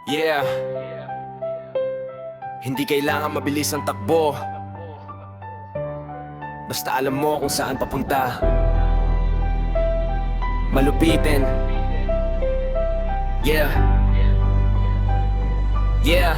Yeah. Hindi kailangan mabilis ang takbo, basta alam mo kung saan papunta. Malupitin. Yeah. Yeah.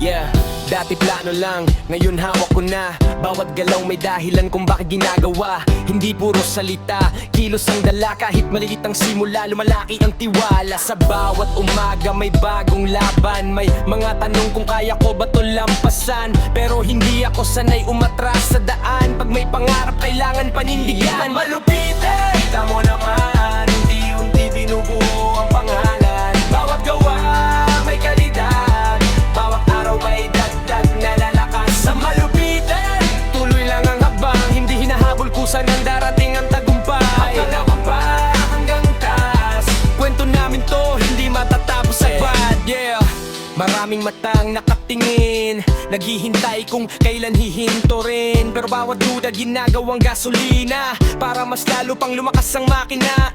Yeah. Dati plano lang, ngayon hawak ko na. Bawat galaw may dahilan kung bakit ginagawa. Hindi puro salita, kilos ang dala. Kahit maliit ang simula, lumalaki ang tiwala. Sa bawat umaga may bagong laban. May mga tanong kung kaya ko ba to lampasan. Pero hindi ako sanay umatras sa daan. Pag may pangarap kailangan panindigan. Malupitin, kita mo naman, unti-unti binubuo ang pangalan. Bawat gawa may kalidad, bawat araw may dagdag na lalakas. Sa malupitin, tuloy lang ang habang, hindi hinahabol kusan ang darating ang tagumpay. Hanggang pa, hanggang taas, kwento namin to, hindi matatapos agad. Yeah. Maraming matang nakatingin, naghihintay kung kailan hihinto rin. Pero bawat duda ginagawang gasolina para mas lalo pang lumakas ang makina.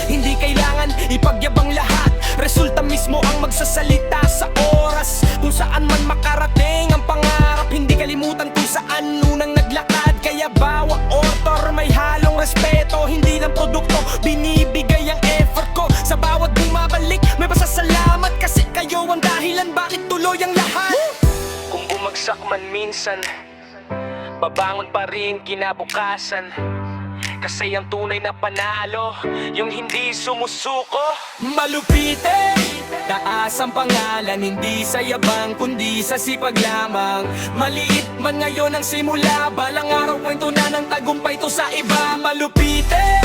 Hindi kailangan ipagyabang lahat, resulta mismo ang magsasalita sa oras. Kung saan man makarating ang pangarap, hindi kalimutan kung saan unang naglakad. Kaya bawat author may halong respeto, hindi lang produkto, binibigay ang effort ko. Sa bawat bumabalik may pasasalamat, kasi kayo ang dahilan bakit tuloy ang lahat. Kung bumagsak man minsan, babangon pa rin kinabukasan. Kasi ang tunay na panalo, yung hindi sumusuko. Malupitin, taas ang pangalan, hindi sa yabang kundi sa sipag lamang. Maliit man ngayon ang simula, balang araw kwento na ng tagumpay to sa iba. Malupitin,